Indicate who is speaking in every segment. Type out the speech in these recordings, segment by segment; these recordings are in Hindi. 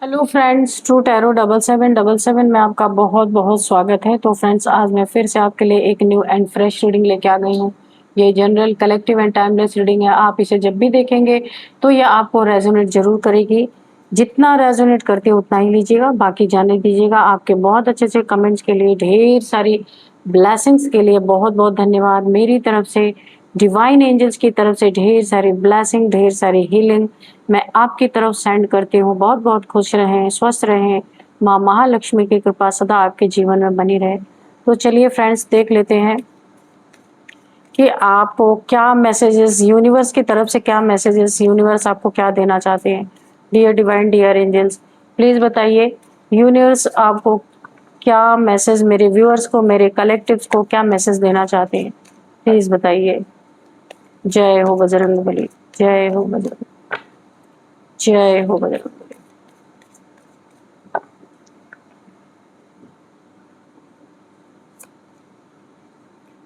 Speaker 1: हेलो फ्रेंड्स, ट्रू टैरो 7777 में आपका बहुत बहुत स्वागत है। तो फ्रेंड्स, आज मैं फिर से आपके लिए एक न्यू एंड फ्रेश रीडिंग लेके आ गई हूँ। ये general collective and timeless reading है। आप इसे जब भी देखेंगे तो ये आपको रेजोनेट जरूर करेगी। जितना रेजोनेट करती है उतना ही लीजिएगा, बाकी जाने दीजिएगा। आपके बहुत अच्छे से कमेंट्स के लिए, ढेर सारी ब्लेसिंग्स के लिए बहुत बहुत धन्यवाद। मेरी तरफ से, डिवाइन एंजल्स की तरफ से ढेर सारी ब्लेसिंग, ढेर सारी हीलिंग मैं आपकी तरफ सेंड करती हूँ। बहुत बहुत खुश रहें, स्वस्थ रहें। माँ महालक्ष्मी की कृपा सदा आपके जीवन में बनी रहे। तो चलिए फ्रेंड्स, देख लेते हैं कि आपको क्या मैसेजेस यूनिवर्स की तरफ से, क्या मैसेजेस यूनिवर्स आपको क्या देना चाहते हैं। Dear divine, dear angels, please बताइए यूनिवर्स आपको क्या मैसेज, मेरे व्यूअर्स को, मेरे कलेक्टिव्स को क्या मैसेज देना चाहते हैं। प्लीज बताइए। जय हो बजरंगबली, जय हो बजरंग, जय हो Bajrangbali.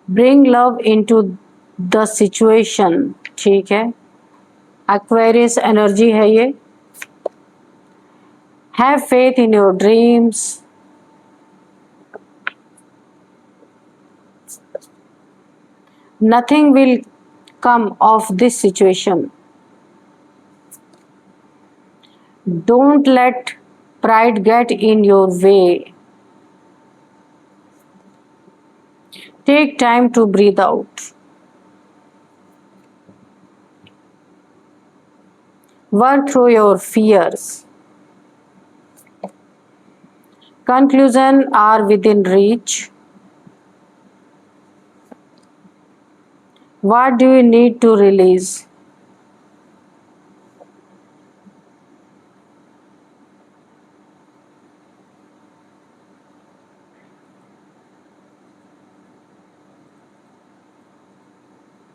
Speaker 1: Bring love into the situation, ठीक है। एक्वेरियस एनर्जी है ये। Have faith in your dreams. Nothing will come of this situation. Don't let pride get in your way. Take time to breathe out. Work through your fears. Conclusions are within reach. What do you need to release?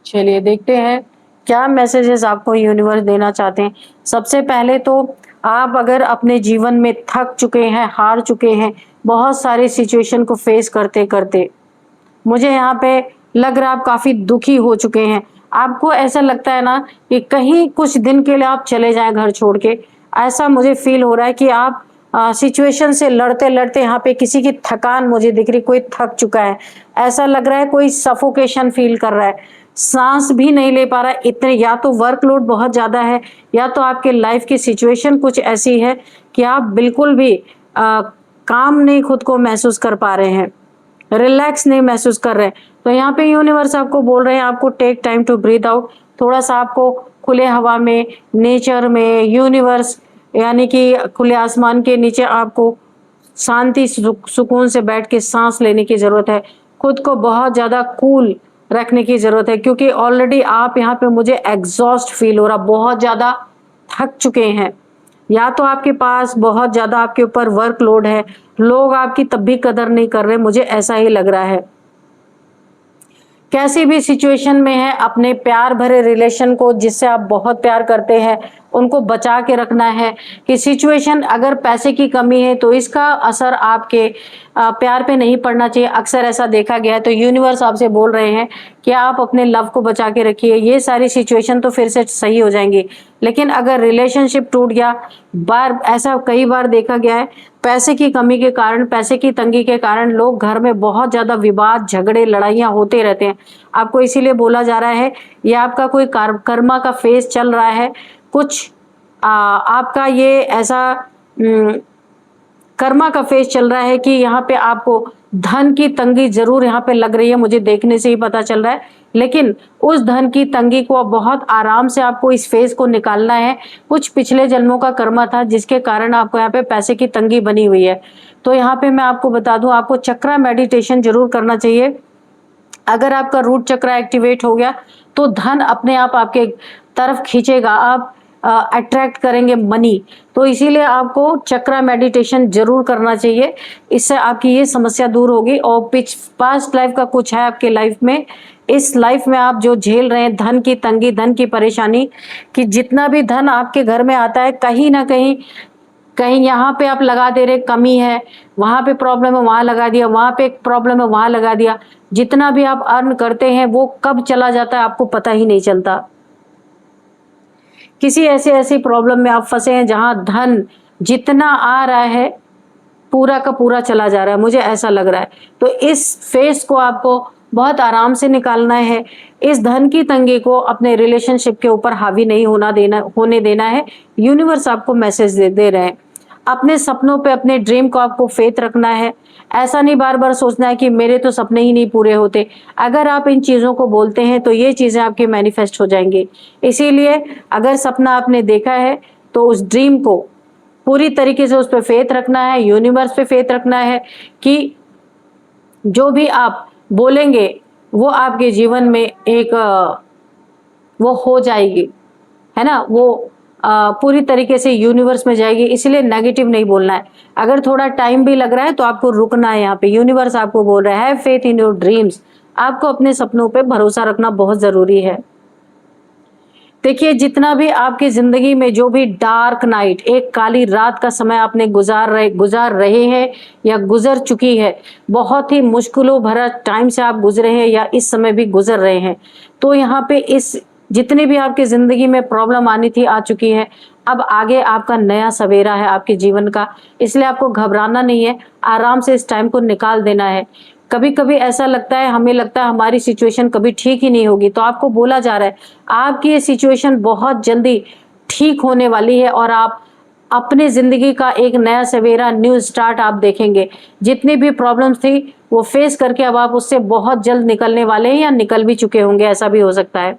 Speaker 1: चलिए देखते हैं क्या मैसेजेस आपको यूनिवर्स देना चाहते हैं। सबसे पहले तो आप अगर अपने जीवन में थक चुके हैं, हार चुके हैं, बहुत सारी सिचुएशन को फेस करते करते, मुझे यहाँ पे लग रहा है आप काफी दुखी हो चुके हैं। आपको ऐसा लगता है ना कि कहीं कुछ दिन के लिए आप चले जाएं घर छोड़ के। ऐसा मुझे फील हो रहा है कि आप सिचुएशन से लड़ते लड़ते यहाँ पे किसी की थकान मुझे दिख रही, कोई थक चुका है। ऐसा लग रहा है कोई सफोकेशन फील कर रहा है, सांस भी नहीं ले पा रहा है। इतने, या तो वर्कलोड बहुत ज्यादा है, या तो आपके लाइफ की सिचुएशन कुछ ऐसी है कि आप बिल्कुल भी काम नहीं खुद को महसूस कर पा रहे हैं, रिलैक्स नहीं महसूस कर रहे हैं। तो यहाँ पे यूनिवर्स आपको बोल रहे हैं आपको take time to breathe out. थोड़ा सा आपको खुले हवा में, नेचर में, यूनिवर्स यानी कि खुले आसमान के नीचे आपको शांति सुकून से बैठ के सांस लेने की जरूरत है। खुद को बहुत ज्यादा कूल रखने की जरूरत है, क्योंकि ऑलरेडी आप यहाँ पे, मुझे एग्जॉस्ट फील हो रहा, बहुत ज्यादा थक चुके हैं। या तो आपके पास बहुत ज्यादा आपके ऊपर वर्कलोड है, लोग आपकी तब भी कदर नहीं कर रहे, मुझे ऐसा ही लग रहा है। कैसी भी सिचुएशन में है, अपने प्यार भरे रिलेशन को, जिससे आप बहुत प्यार करते हैं, उनको बचा के रखना है। कि सिचुएशन अगर पैसे की कमी है तो इसका असर आपके प्यार पे नहीं पड़ना चाहिए। अक्सर ऐसा देखा गया है। तो यूनिवर्स आपसे बोल रहे हैं कि आप अपने लव को बचा के रखिए। ये सारी सिचुएशन तो फिर से सही हो जाएंगी, लेकिन अगर रिलेशनशिप टूट गया, बार ऐसा कई बार देखा गया है, पैसे की कमी के कारण, पैसे की तंगी के कारण लोग घर में बहुत ज्यादा विवाद, झगड़े, लड़ाइयाँ होते रहते हैं। आपको इसीलिए बोला जा रहा है ये आपका कोई कर्मा का फेज चल रहा है। कुछ आपका ये ऐसा कर्मा का फेज चल रहा है कि यहाँ पे आपको धन की तंगी जरूर यहाँ पे लग रही है, मुझे देखने से ही पता चल रहा है। लेकिन उस धन की तंगी को बहुत आराम से आपको इस फेज को निकालना है। कुछ पिछले जन्मों का कर्मा था जिसके कारण आपको यहाँ पे पैसे की तंगी बनी हुई है। तो यहाँ पे मैं आपको बता दूं, आपको चक्रा मेडिटेशन जरूर करना चाहिए। अगर आपका रूट चक्र एक्टिवेट हो गया तो धन अपने आप आपके तरफ खींचेगा, आप अट्रैक्ट करेंगे मनी। तो इसीलिए आपको चक्रा मेडिटेशन जरूर करना चाहिए, इससे आपकी ये समस्या दूर होगी। और पास्ट लाइफ का कुछ है आपके लाइफ में, इस लाइफ में आप जो झेल रहे हैं धन की तंगी, धन की परेशानी, कि जितना भी धन आपके घर में आता है कहीं ना कहीं, कहीं यहाँ पे आप लगा दे रहे कमी है, वहां पे प्रॉब्लम है वहां लगा दिया, वहां पे प्रॉब्लम है वहां लगा दिया। जितना भी आप अर्न करते हैं वो कब चला जाता है आपको पता ही नहीं चलता। किसी ऐसी प्रॉब्लम में आप फंसे हैं जहां धन जितना आ रहा है पूरा का पूरा चला जा रहा है, मुझे ऐसा लग रहा है। तो इस फेस को आपको बहुत आराम से निकालना है। इस धन की तंगी को अपने रिलेशनशिप के ऊपर हावी नहीं होने देना है। यूनिवर्स आपको मैसेज दे रहे हैं। अपने सपनों पे, अपने ड्रीम को आपको फेथ रखना है। ऐसा नहीं बार-बार सोचना है कि मेरे तो सपने ही नहीं पूरे होते। अगर आप इन चीज़ों को बोलते हैं तो ये चीज़ें आपकी मैनिफेस्ट हो जाएँगी। इसीलिए अगर सपना आपने देखा है तो उस ड्रीम को पूरी तरीके से उस पे फेथ रखना है, यूनिवर्स पे फेथ रखना है कि जो भी आप बोलेंगे वो आपके जीवन में एक वो हो जाएगी, है ना? वो पूरी तरीके से यूनिवर्स में जाएगी, इसलिए नेगेटिव नहीं बोलना है। अगर थोड़ा टाइम भी लग रहा है तो आपको रुकना है यहाँ पे। यूनिवर्स आपको बोल रहा है have faith in your dreams. आपको अपने सपनों पे भरोसा रखना बहुत ज़रूरी है। देखिए, जितना भी आपकी ज़िंदगी में जो भी डार्क नाइट, एक काली रात का समय आपने गुज़ार रहे हैं या गुज़र चुकी है, बहुत ही मुश्किलों भरा टाइम से आप गुज़रे हैं या इस समय भी गुज़र रहे हैं। तो यहाँ पे इस जितनी भी आपकी ज़िंदगी में प्रॉब्लम आनी थी, आ चुकी है। अब आगे आपका नया सवेरा है आपके जीवन का, इसलिए आपको घबराना नहीं है, आराम से इस टाइम को निकाल देना है। कभी-कभी ऐसा लगता है, हमें लगता है हमारी सिचुएशन कभी ठीक ही नहीं होगी, तो आपको बोला जा रहा है, आपकी ये सिचुएशन बहुत जल्दी ठीक होने वाली है और आप अपनी ज़िंदगी का एक नया सवेरा, न्यू स्टार्ट आप देखेंगे। जितनी भी प्रॉब्लम्स थी, वो फेस करके अब आप उससे बहुत जल्द निकलने वाले हैं या निकल भी चुके होंगे, ऐसा भी हो सकता है।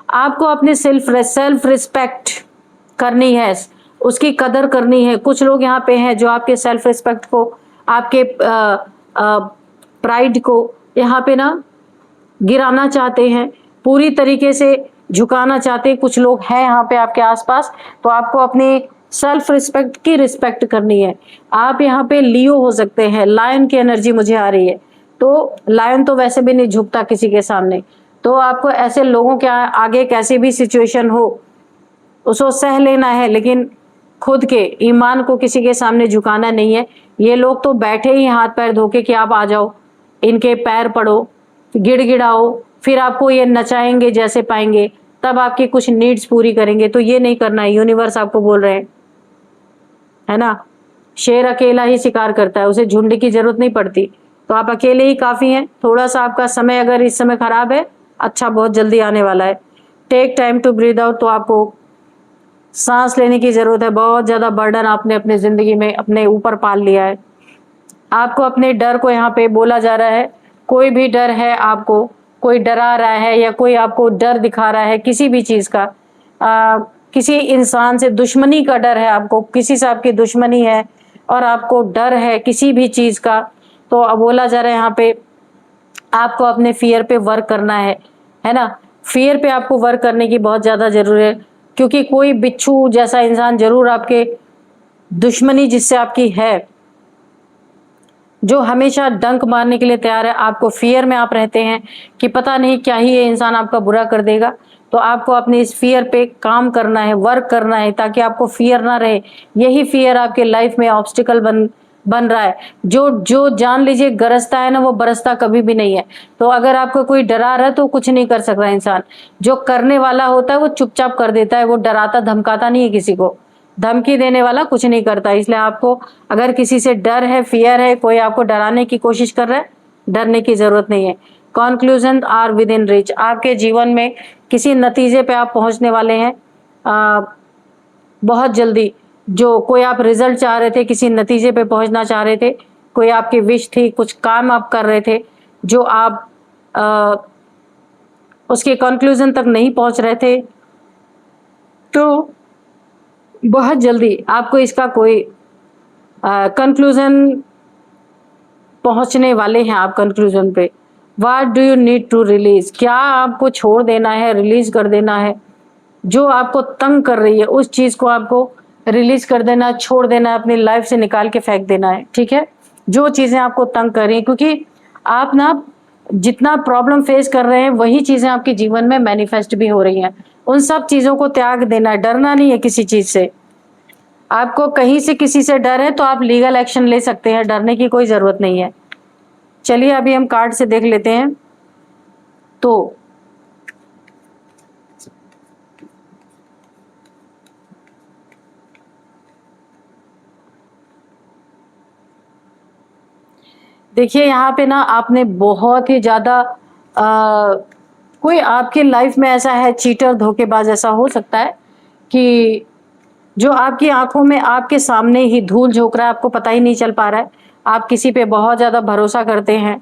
Speaker 1: आपको अपनी सेल्फ रिस्पेक्ट करनी है, उसकी कदर करनी है। कुछ लोग यहाँ पे हैं जो आपके सेल्फ रिस्पेक्ट को, आपके प्राइड को यहाँ पे ना गिराना चाहते हैं, पूरी तरीके से झुकाना चाहते हैं। कुछ लोग हैं यहाँ पे आपके आस-पास, तो आपको अपनी सेल्फ रिस्पेक्ट की रिस्पेक्ट करनी है। आप यहाँ पे लियो हो सकते हैं, लायन की एनर्जी मुझे आ रही है। तो लायन तो वैसे भी नहीं झुकता किसी के सामने, तो आपको ऐसे लोगों के आगे कैसी भी सिचुएशन हो, उसको सह लेना है, लेकिन खुद के ईमान को किसी के सामने झुकाना नहीं है। ये लोग तो बैठे ही हाथ-पैर धो के कि आप आ जाओ, इनके पैर पड़ो, गिड़गिड़ाओ, फिर आपको ये नचाएँगे जैसे पाएँगे, तब आपकी कुछ नीड्स पूरी करेंगे, तो ये नहीं करना है, यूनिवर्स आपको बोल रहे हैं, है ना? शेर अकेला ही शिकार करता है, उसे झुंड की ज़रूरत नहीं पड़ती, तो आप अकेले ही काफ़ी हैं। थोड़ा-सा आपका समय अगर इस समय खराब है, अच्छा बहुत जल्दी आने वाला है। Take time to breathe out, तो आपको साँस लेने की ज़रूरत है, बहुत ज़्यादा बर्डन आपने अपनी ज़िंदगी में अपने ऊपर पाल लिया है। आपको अपने डर को यहाँ पे बोला जा रहा है, कोई भी डर है आपको, कोई डरा रहा है या कोई आपको डर दिखा रहा है किसी भी चीज़ का, किसी इंसान से दुश्मनी का डर है आपको, किसी से आपकी दुश्मनी है और आपको डर है किसी भी चीज़ का, तो अब बोला जा रहा है यहाँ पे आपको अपने फ़ियर पे वर्क करना है ना? फ़ियर पे आपको वर्क करने की बहुत ज़्यादा ज़रूरत है, क्योंकि कोई बिच्छू जैसा इंसान ज़रूर आपके दुश्मनी जिससे आपकी है, जो हमेशा डंक मारने के लिए तैयार है, आपको फ़ियर में आप रहते हैं कि पता नहीं क्या ही ये इंसान आपका बुरा कर देगा। तो आपको अपने इस फ़ियर पे काम करना है, वर्क करना है ताकि आपको फ़ियर ना रहे। यही फ़ियर आपके लाइफ़ में ऑब्स्टिकल बन रहा है। जो जो जान लीजिए गरजता है ना, वो बरसता कभी भी नहीं है। तो अगर आपको कोई डरा रहा है तो कुछ नहीं कर सकता इंसान। जो करने वाला होता है वो चुपचाप कर देता है, वो डराता धमकाता नहीं है किसी को। धमकी देने वाला कुछ नहीं करता, इसलिए आपको अगर किसी से डर है, फ़ियर है, कोई आपको डराने की कोशिश कर रहा है, डरने की ज़रूरत नहीं है। Conclusion are within reach, आपके जीवन में किसी नतीजे पे आप पहुँचने वाले हैं बहुत जल्दी। जो कोई आप रिज़ल्ट चाह रहे थे, किसी नतीजे पे पहुँचना चाह रहे थे, कोई आपकी विश थी, कुछ काम आप कर रहे थे, जो आप अ, उसके कॉन्क्लूज़न तक नहीं पहुँच रहे थे, तो बहुत जल्दी आपको इसका कोई कंक्लूजन पहुंचने वाले हैं आप कंक्लूजन पे। What do you need to release, क्या आपको छोड़ देना है, रिलीज कर देना है। जो आपको तंग कर रही है उस चीज को आपको रिलीज कर देना, छोड़ देना है, अपनी लाइफ से निकाल के फेंक देना है, ठीक है? जो चीजें आपको तंग कर रही हैं, क्योंकि आप ना जितना प्रॉब्लम फेस कर रहे हैं वही चीजें आपके जीवन में मैनिफेस्ट भी हो रही हैं। उन सब चीजों को त्याग देना है, डरना नहीं है किसी चीज से। आपको कहीं से किसी से डर है तो आप लीगल एक्शन ले सकते हैं, डरने की कोई ज़रूरत नहीं है। चलिए अभी हम कार्ड से देख लेते हैं। तो देखिए यहाँ पे ना आपने बहुत ही ज़्यादा कोई आपकी लाइफ में ऐसा है चीटर, धोखेबाज ऐसा हो सकता है कि जो आपकी आँखों में आपके सामने ही धूल झोंक रहा है, आपको पता ही नहीं चल पा रहा है। आप किसी पे बहुत ज़्यादा भरोसा करते हैं,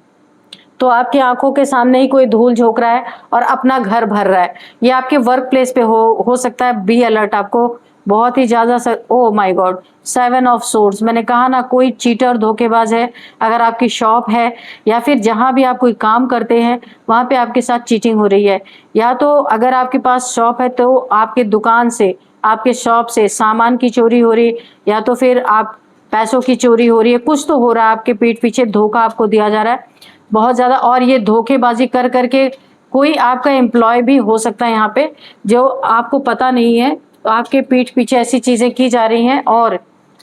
Speaker 1: तो आपकी आँखों के सामने ही कोई धूल झोंक रहा है और अपना घर भर रहा है। ये आपके वर्क प्लेस पे हो सकता है, बी अलर्ट आपको बहुत ही ज़्यादा oh my God! 7 of swords मैंने कहा ना कोई चीटर, धोखेबाज है। अगर आपकी शॉप है या फिर जहाँ भी आप कोई काम करते हैं, वहाँ पे आपके साथ चीटिंग हो रही है। या तो अगर आपके पास शॉप है तो आपकी दुकान से, आपके शॉप से सामान की चोरी हो रही है या तो फिर आप पैसों की चोरी हो रही है, कुछ तो हो रहा है आपके पीठ पीछे धोखा आपको दिया जा रहा है। बहुत ज़्यादा और ये धोखेबाज़ी कर कर के कोई आपका एम्प्लॉयी भी हो सकता है यहाँ पे, जो आपको पता नहीं है, तो आपके पीठ पीछे ऐसी चीज़ें की जा रही हैं और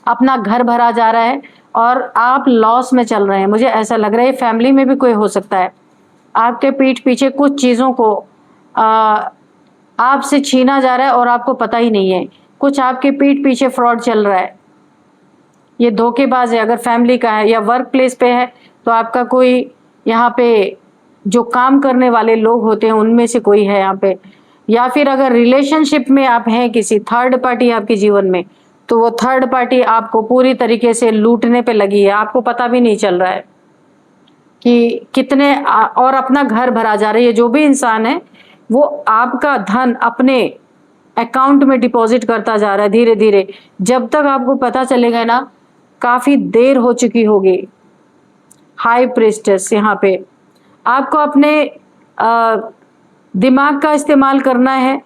Speaker 1: अपना घर भरा जा रहा है और आप लॉस में चल रहे हैं। मुझे ऐसा लग रहा है ये फैमिली में भी कोई हो सकता है। आपके पीठ पीछे कुछ चीज़ों को अ, आपसे छीना जा रहा है और आपको पता ही नहीं है। कुछ आपके पीठ पीछे फ्रॉड चल रहा है। ये धोखेबाज है, अगर फैमिली का है या वर्क प्लेस पे है तो आपका कोई यहाँ पे जो काम करने वाले लोग होते हैं उनमें से कोई है यहाँ पे, या फिर अगर रिलेशनशिप में आप हैं किसी थर्ड पार्टी आपके जीवन में, तो वो थर्ड पार्टी आपको पूरी तरीके से लूटने पे लगी है, आपको पता भी नहीं चल रहा है कि कितने और अपना घर भरा जा रहा है। ये जो भी इंसान है वो आपका धन अपने अकाउंट में डिपॉजिट करता जा रहा है धीरे धीरे। जब तक आपको पता चलेगा ना, काफी देर हो चुकी होगी। हाई प्रीस्टेस यहाँ पे आपको अपने अ, दिमाग का इस्तेमाल करना है।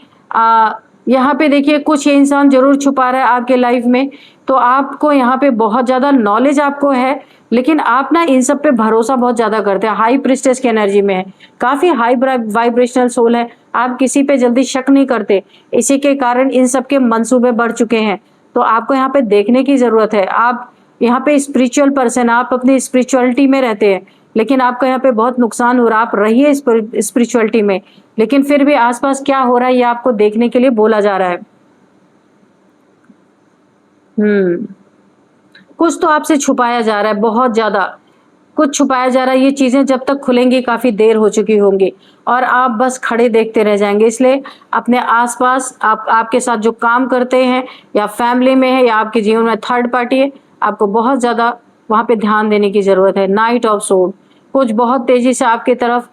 Speaker 1: यहाँ पे देखिए कुछ ये इंसान ज़रूर छुपा रहा है आपके लाइफ में, तो आपको यहाँ पे बहुत ज़्यादा नॉलेज आपको है, लेकिन आप ना इन सब पे भरोसा बहुत ज़्यादा करते हैं। हाई प्रीस्टेस की एनर्जी में है, काफ़ी हाई वाइब्रेशनल सोल है, आप किसी पे जल्दी शक नहीं करते, इसी के कारण इन सब के मंसूबे बढ़ चुके हैं। तो आपको यहाँ पे देखने की ज़रूरत है। आप यहाँ पे स्पिरिचुअल पर्सन, आप अपनी स्पिरिचुअलिटी में रहते हैं, लेकिन आपका यहाँ पे बहुत नुकसान हो रहा है। आप रहिए स्पिरिचुअलिटी में, लेकिन फिर भी आसपास क्या हो रहा है ये आपको देखने के लिए बोला जा रहा है। हम्म, कुछ तो आपसे छुपाया जा रहा है, बहुत ज्यादा कुछ छुपाया जा रहा है। ये चीजें जब तक खुलेंगी काफी देर हो चुकी होंगी और आप बस खड़े देखते रह जाएंगे। इसलिए अपने आसपास आप आपके साथ जो काम करते हैं या फैमिली में है या आपके जीवन में थर्ड पार्टी है, आपको बहुत ज्यादा वहां पे ध्यान देने की जरूरत है। नाइट ऑफ सोड कुछ बहुत तेजी से आपकी तरफ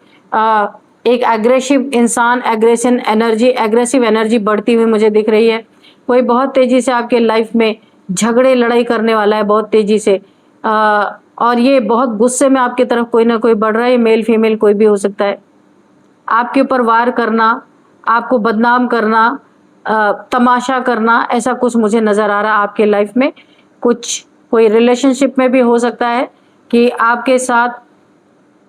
Speaker 1: एक एग्रेसिव इंसान, एग्रेसिव एनर्जी बढ़ती हुई मुझे दिख रही है। कोई बहुत तेजी से आपके लाइफ में झगड़े लड़ाई करने वाला है बहुत तेजी से, और ये बहुत गुस्से में आपकी तरफ कोई ना कोई बढ़ रहा है। मेल फीमेल कोई भी हो सकता है। आपके ऊपर वार करना, आपको बदनाम करना, तमाशा करना, ऐसा कुछ मुझे नजर आ रहा है आपके लाइफ में। कुछ कोई रिलेशनशिप में भी हो सकता है कि आपके साथ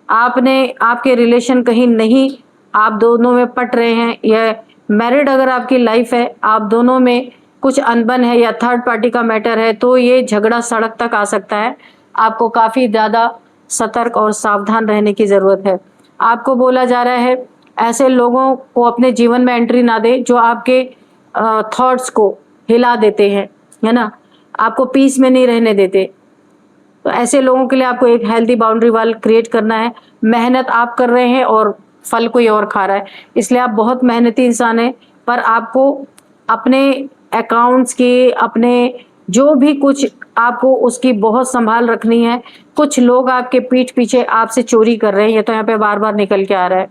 Speaker 1: आपने आपके रिलेशन कहीं नहीं, आप दोनों में पट रहे हैं, या मैरिड अगर आपकी लाइफ है, आप दोनों में कुछ अनबन है या थर्ड पार्टी का मैटर है, तो ये झगड़ा सड़क तक आ सकता है। आपको काफी ज्यादा सतर्क और सावधान रहने की जरूरत है। आपको बोला जा रहा है ऐसे लोगों को अपने जीवन में एंट्री ना दे जो आपके थॉट्स को हिला देते हैं, है ना, आपको पीस में नहीं रहने देते। तो ऐसे लोगों के लिए आपको एक हेल्दी बाउंड्री वॉल क्रिएट करना है। मेहनत आप कर रहे हैं और फल कोई और खा रहा है, इसलिए आप बहुत मेहनती इंसान हैं, पर आपको अपने अकाउंट्स की, अपने जो भी कुछ आपको उसकी बहुत संभाल रखनी है। कुछ लोग आपके पीठ पीछे आपसे चोरी कर रहे हैं, ये तो यहाँ पे बार बार निकल के आ रहा है।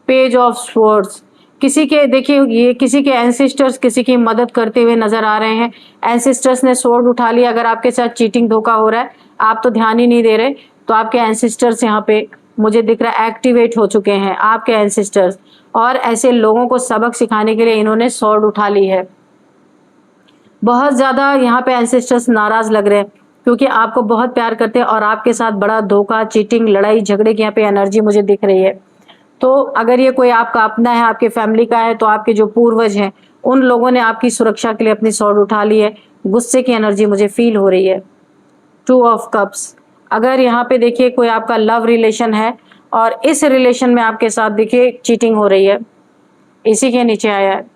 Speaker 1: पेज ऑफ स्वॉर्ड्स किसी के, देखिए ये किसी के एंसेस्टर्स किसी की मदद करते हुए नजर आ रहे हैं। एंसेस्टर्स ने स्वॉर्ड उठा लिया। अगर आपके साथ चीटिंग धोखा हो रहा है, आप तो ध्यान ही नहीं दे रहे, तो आपके एंसेस्टर्स यहाँ पे मुझे दिख रहा है एक्टिवेट हो चुके हैं आपके एंसेस्टर्स, और ऐसे लोगों को सबक सिखाने के लिए इन्होंने स्वॉर्ड उठा ली है। बहुत ज्यादा यहाँ पे एंसेस्टर्स नाराज लग रहे हैं क्योंकि आपको बहुत प्यार करते हैं और आपके साथ बड़ा धोखा, चीटिंग, लड़ाई झगड़े की यहाँ पे एनर्जी मुझे दिख रही है। तो अगर ये कोई आपका अपना है, आपके फैमिली का है, तो आपके जो पूर्वज हैं उन लोगों ने आपकी सुरक्षा के लिए अपनी स्वॉर्ड उठा ली है। गुस्से की एनर्जी मुझे फील हो रही है। 2 ऑफ कप्स, अगर यहाँ पे देखिए कोई आपका लव रिलेशन है और इस रिलेशन में आपके साथ देखिए चीटिंग हो रही है, इसी के नीचे आया है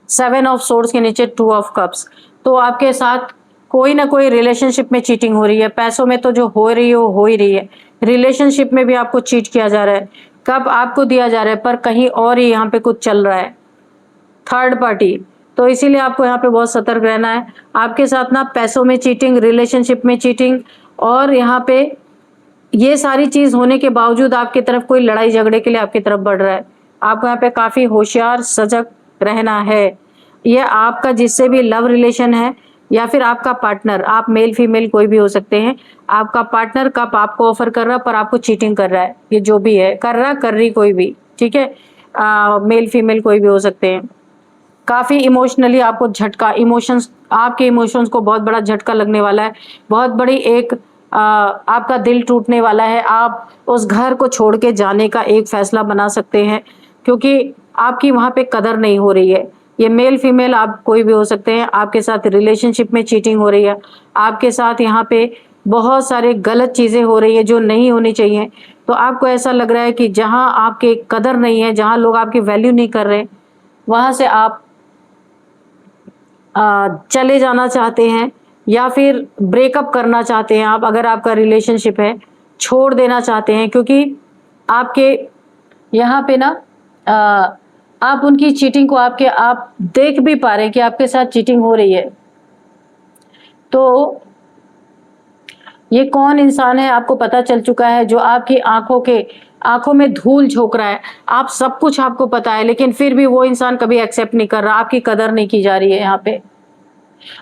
Speaker 1: 7 ऑफ सोर्ड्स के नीचे 2 ऑफ कप्स। तो आपके साथ कोई ना कोई रिलेशनशिप में चीटिंग हो रही है, पैसों में तो जो हो रही है वो हो ही रही है, रिलेशनशिप में भी आपको चीट किया जा रहा है, कब आपको दिया जा रहा है पर कहीं और ही यहाँ पे कुछ चल रहा है, थर्ड पार्टी। तो इसीलिए आपको यहाँ पे बहुत सतर्क रहना है। आपके साथ ना पैसों में चीटिंग, रिलेशनशिप में चीटिंग, और यहाँ पे ये सारी चीज होने के बावजूद आपकी तरफ कोई लड़ाई झगड़े के लिए आपकी तरफ बढ़ रहा है। आपको यहाँ पे काफी होशियार सजग रहना है। ये आपका जिससे भी लव रिलेशन है या फिर आपका पार्टनर, आप मेल फीमेल कोई भी हो सकते हैं, आपका पार्टनर कब आपको ऑफर कर रहा है पर आपको चीटिंग कर रहा है, ये जो भी है कर रहा कर रही कोई भी, ठीक है, मेल फीमेल कोई भी हो सकते हैं। काफी इमोशनली आपको झटका, इमोशंस, आपके इमोशंस को बहुत बड़ा झटका लगने वाला है, बहुत बड़ी एक आपका दिल टूटने वाला है। आप उस घर को छोड़ के जाने का एक फैसला बना सकते हैं क्योंकि आपकी वहां पे कदर नहीं हो रही है। ये मेल फीमेल आप कोई भी हो सकते हैं, आपके साथ रिलेशनशिप में चीटिंग हो रही है, आपके साथ यहाँ पे बहुत सारे गलत चीजें हो रही है जो नहीं होनी चाहिए। तो आपको ऐसा लग रहा है कि जहां आपके कदर नहीं है, जहां लोग आपकी वैल्यू नहीं कर रहे, वहां से आप चले जाना चाहते हैं या फिर ब्रेकअप करना चाहते हैं आप, अगर आपका रिलेशनशिप है छोड़ देना चाहते हैं क्योंकि आपके यहाँ पे ना आप उनकी चीटिंग को आप देख भी पा रहे हैं कि आपके साथ चीटिंग हो रही है। तो ये कौन इंसान है आपको पता चल चुका है जो आपकी आंखों में धूल झोंक रहा है। आप सब कुछ आपको पता है लेकिन फिर भी वो इंसान कभी एक्सेप्ट नहीं कर रहा, आपकी कदर नहीं की जा रही है, यहाँ पे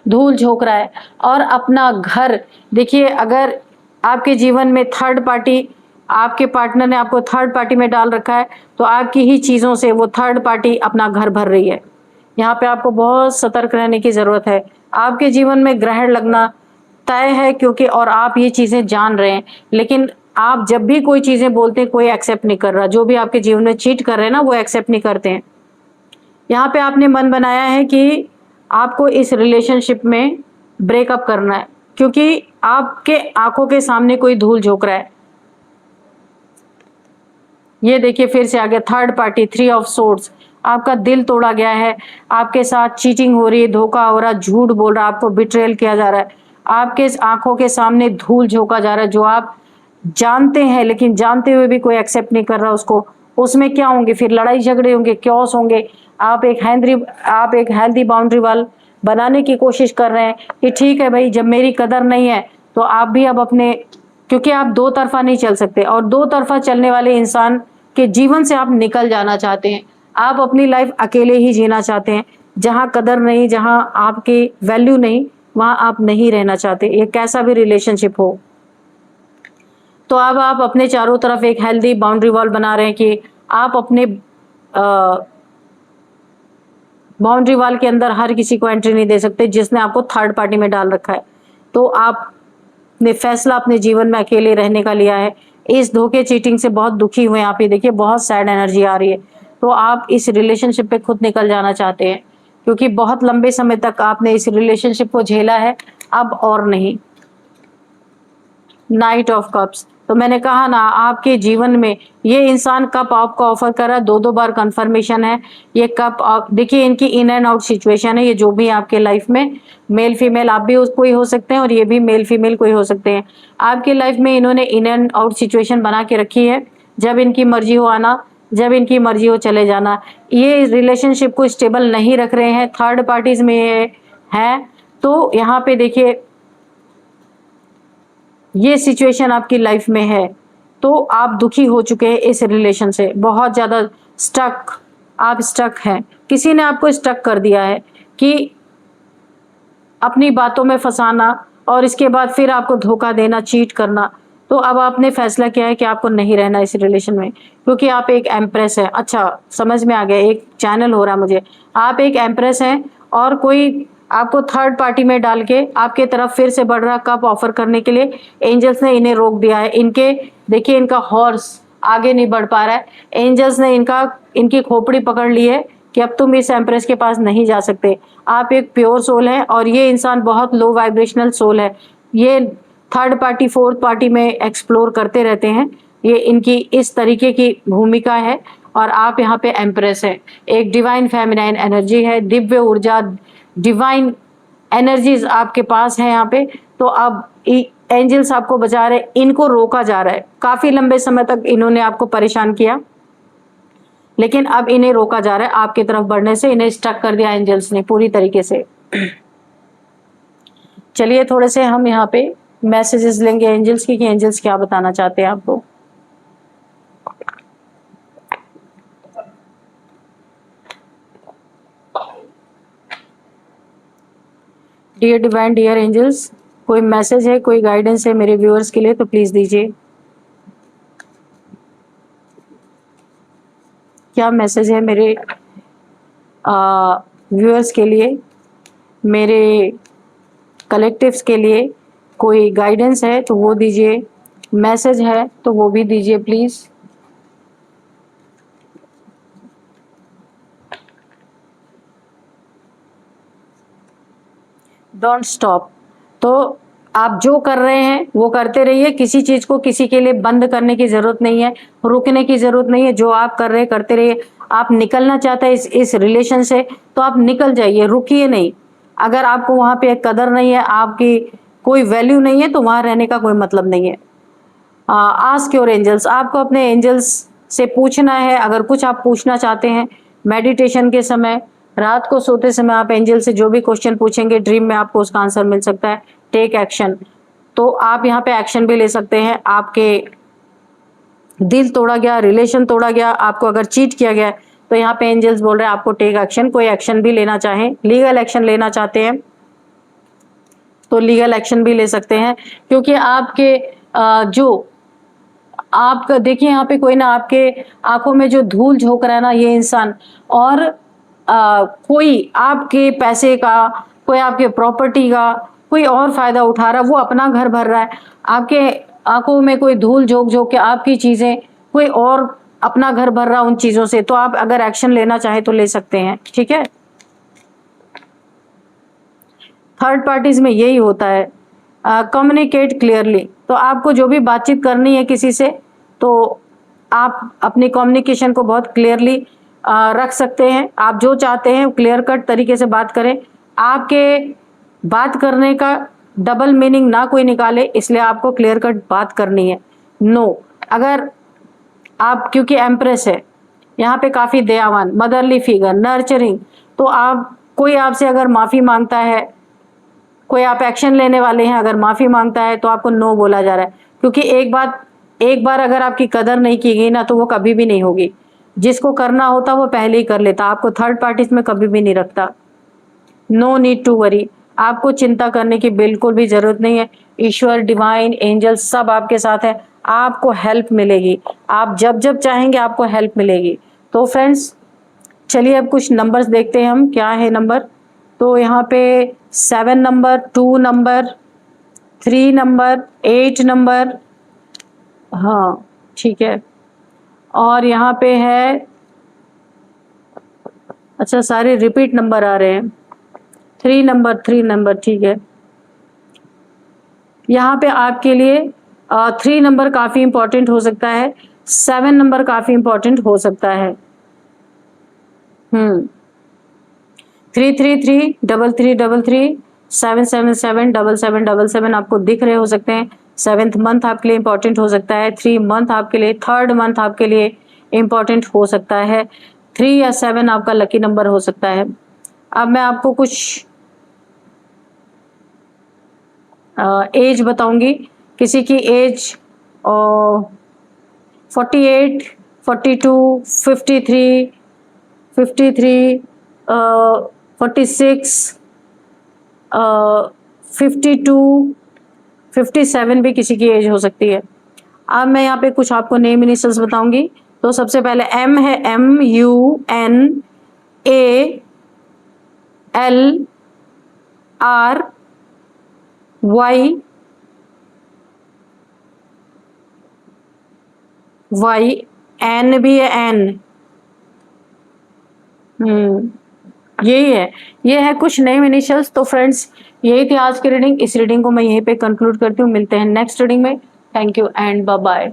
Speaker 1: धूल झोंक रहा है। और अपना घर देखिए, अगर आपके जीवन में थर्ड पार्टी, आपके पार्टनर ने आपको थर्ड पार्टी में डाल रखा है तो आपकी ही चीजों से वो थर्ड पार्टी अपना घर भर रही है। यहाँ पे आपको बहुत सतर्क रहने की जरूरत है। आपके जीवन में ग्रहण लगना तय है क्योंकि, और आप ये चीजें जान रहे हैं, लेकिन आप जब भी कोई चीजें बोलते हैं कोई एक्सेप्ट नहीं कर रहा। जो भी आपके जीवन में चीट कर रहे हैं ना वो एक्सेप्ट नहीं करते हैं। यहाँ पे आपने मन बनाया है कि आपको इस रिलेशनशिप में ब्रेकअप करना है क्योंकि आपके आंखों के सामने कोई धूल झोंक रहा है। ये देखिए फिर से आगे थर्ड पार्टी, 3 ऑफ सोर्ड्स, आपका दिल तोड़ा गया है, आपके साथ चीटिंग हो रही है, धोखा हो रहा है, झूठ बोल रहा है, आपको बिट्रेल किया जा रहा है, आपके आंखों के सामने धूल झोंका जा रहा है जो आप जानते हैं लेकिन जानते हुए भी कोई एक्सेप्ट नहीं कर रहा उसको। उसमें क्या होंगे फिर, लड़ाई झगड़े होंगे, क्योस होंगे। आप एक हेल्दी बाउंड्री वाल बनाने की कोशिश कर रहे हैं कि ठीक है भाई, जब मेरी कदर नहीं है तो आप भी अब अपने, क्योंकि आप दो तरफा नहीं चल सकते और दो तरफा चलने वाले इंसान के जीवन से आप निकल जाना चाहते हैं। आप अपनी लाइफ अकेले ही जीना चाहते हैं, जहां कदर नहीं, जहां आपकी वैल्यू नहीं, वहां आप नहीं रहना चाहते, ये कैसा भी रिलेशनशिप हो। तो अब आप अपने चारों तरफ एक हेल्दी बाउंड्री वॉल बना रहे हैं कि आप अपने बाउंड्री वॉल के अंदर हर किसी को एंट्री नहीं दे सकते जिसने आपको थर्ड पार्टी में डाल रखा है। तो आपने फैसला अपने जीवन में अकेले रहने का लिया है। इस धोखे चीटिंग से बहुत दुखी हुए आप, ये देखिए बहुत सैड एनर्जी आ रही है। तो आप इस रिलेशनशिप पे खुद निकल जाना चाहते हैं क्योंकि बहुत लंबे समय तक आपने इस रिलेशनशिप को झेला है, अब और नहीं। नाइट ऑफ कप्स, तो मैंने कहा ना, आपके जीवन में ये इंसान कप आपको ऑफर कर रहा है, 2-2 बार कंफर्मेशन है। ये कप आप देखिए, इनकी इन एंड आउट सिचुएशन है। ये जो भी आपके लाइफ में मेल फीमेल, आप भी कोई हो सकते हैं और ये भी मेल फीमेल कोई हो सकते हैं। आपके लाइफ में इन्होंने इन एंड आउट सिचुएशन बना के रखी है। जब इनकी मर्जी हो आना, जब इनकी मर्जी हो चले जाना। ये रिलेशनशिप को स्टेबल नहीं रख रहे हैं, थर्ड पार्टीज में ये है। तो यहाँ पे देखिए ये सिचुएशन आपकी लाइफ में है, तो आप दुखी हो चुके हैं इस रिलेशन से, बहुत ज्यादा आप स्टक हैं। किसी ने आपको स्टक कर दिया है कि अपनी बातों में फंसाना और इसके बाद फिर आपको धोखा देना, चीट करना। तो अब आपने फैसला किया है कि आपको नहीं रहना इस रिलेशन में क्योंकि आप एक एम्प्रेस है। अच्छा, समझ में आ गया, एक चैनल हो रहा है मुझे। आप एक एम्प्रेस हैं और कोई आपको थर्ड पार्टी में डाल के आपके तरफ फिर से बढ़ रहा कप ऑफर करने के लिए एंजल्स ने इन्हें रोक दिया है। इनके देखिए, इनका हॉर्स आगे नहीं बढ़ पा रहा है। एंजल्स ने इनकी खोपड़ी पकड़ ली है कि अब तुम इस एम्प्रेस के पास नहीं जा सकते। आप एक प्योर सोल है और ये इंसान बहुत लो वाइब्रेशनल सोल है। ये थर्ड पार्टी फोर्थ पार्टी में एक्सप्लोर करते रहते हैं। ये इनकी इस तरीके की भूमिका है और आप यहाँ पे एम्प्रेस है। एक डिवाइन फेमिनाइन एनर्जी है, दिव्य ऊर्जा, डिवाइन एनर्जीज आपके पास है यहाँ पे, तो अब एंजल्स आपको बचा रहे, इनको रोका जा रहा है। काफी लंबे समय तक इन्होंने आपको परेशान किया, लेकिन अब इन्हें रोका जा रहा है आपकी तरफ बढ़ने से, इन्हें स्टक कर दिया एंजल्स ने पूरी तरीके से। चलिए थोड़े से हम यहाँ पे मैसेजेस लेंगे एंजल्स की, कि एंजल्स क्या बताना चाहते हैं आपको। डियर डिवाइन, डियर एंजल्स, कोई मैसेज है, कोई गाइडेंस है मेरे व्यूअर्स के लिए तो प्लीज दीजिए। क्या मैसेज है मेरे व्यूअर्स के लिए, मेरे कलेक्टिव्स के लिए? कोई गाइडेंस है तो वो दीजिए, मैसेज है तो वो भी दीजिए प्लीज। Don't stop. तो आप जो कर रहे हैं वो करते रहिए, किसी चीज को किसी के लिए बंद करने की जरूरत नहीं है, रुकने की जरूरत नहीं है। जो आप कर रहे हैं करते रहिए। आप निकलना चाहते हैं इस रिलेशन से तो आप निकल जाइए, रुकिए नहीं। अगर आपको वहां पे एक कदर नहीं है, आपकी कोई वैल्यू नहीं है, तो वहां रहने का कोई मतलब नहीं है। आस्क योर एंजल्स, आपको अपने एंजल्स से पूछना है। अगर कुछ आप पूछना चाहते हैं मेडिटेशन के समय, रात को सोते समय आप एंजल से जो भी क्वेश्चन पूछेंगे ड्रीम में आपको उसका आंसर मिल सकता है। टेक एक्शन, तो आप यहाँ पे एक्शन भी ले सकते हैं। आपके दिल तोड़ा गया, रिलेशन तोड़ा गया, आपको अगर चीट किया गया तो यहाँ पे एंजल्स बोल रहे हैं आपको टेक एक्शन। कोई एक्शन भी लेना चाहें, लीगल एक्शन लेना चाहते हैं तो लीगल एक्शन भी ले सकते हैं, क्योंकि आपके जो आप देखिए यहाँ पे कोई ना आपके आंखों में जो धूल झोंक रहा है ना ये इंसान, और कोई आपके पैसे का, कोई आपके प्रॉपर्टी का कोई और फायदा उठा रहा है, वो अपना घर भर रहा है। आपके आंखों में कोई धूल झोंक झोंक के आपकी चीजें, कोई और अपना घर भर रहा उन चीजों से, तो आप अगर एक्शन लेना चाहे तो ले सकते हैं। ठीक है, थर्ड पार्टीज में यही होता है। कम्युनिकेट क्लियरली, तो आपको जो भी बातचीत करनी है किसी से तो आप अपनी कम्युनिकेशन को बहुत क्लियरली रख सकते हैं। आप जो चाहते हैं क्लियर कट तरीके से बात करें। आपके बात करने का डबल मीनिंग ना कोई निकाले, इसलिए आपको क्लियर कट बात करनी है। नो, अगर आप, क्योंकि एम्प्रेस है यहाँ पे, काफी दयावान, मदरली फिगर, नर्चरिंग, तो आप, कोई आपसे अगर माफी मांगता है, कोई आप एक्शन लेने वाले हैं, अगर माफी मांगता है तो आपको नो बोला जा रहा है, क्योंकि एक बार अगर आपकी कदर नहीं की गई ना तो वो कभी भी नहीं होगी। जिसको करना होता वो पहले ही कर लेता, आपको थर्ड पार्टीज में कभी भी नहीं रखता। नो नीड टू वरी, आपको चिंता करने की बिल्कुल भी जरूरत नहीं है। ईश्वर, डिवाइन, एंजल सब आपके साथ है, आपको हेल्प मिलेगी। आप जब जब चाहेंगे आपको हेल्प मिलेगी। तो फ्रेंड्स चलिए अब कुछ नंबर्स देखते हैं हम, क्या है नंबर। तो यहाँ पे 7 नंबर, 2 नंबर, 3 नंबर, 8 नंबर, हाँ ठीक है, और यहाँ पे है, अच्छा सारे रिपीट नंबर आ रहे हैं। 3 नंबर, 3 नंबर, ठीक है। यहाँ पे आपके लिए 3 नंबर काफी इंपॉर्टेंट हो सकता है, 7 नंबर काफी इंपॉर्टेंट हो सकता है। 333 3333 777 7777 आपको दिख रहे हो सकते हैं। 7th मंथ आपके लिए इंपॉर्टेंट हो सकता है। 3 मंथ आपके लिए, 3rd मंथ आपके लिए इंपॉर्टेंट हो सकता है। 3 या 7 आपका लकी नंबर हो सकता है। अब मैं आपको कुछ एज बताऊंगी। किसी की एज 48, 42, 53, 53, 46, 52, 57 भी किसी की एज हो सकती है। अब मैं यहाँ पे कुछ आपको नेम इनिशियल्स बताऊंगी। तो सबसे पहले M है, MUNALRY, N भी है, N। यही है, ये है कुछ नेम इनिशियल्स। तो फ्रेंड्स यही थी आज की रीडिंग। इस रीडिंग को मैं यहीं पे कंक्लूड करती हूँ। मिलते हैं नेक्स्ट रीडिंग में। Thank you and bye bye.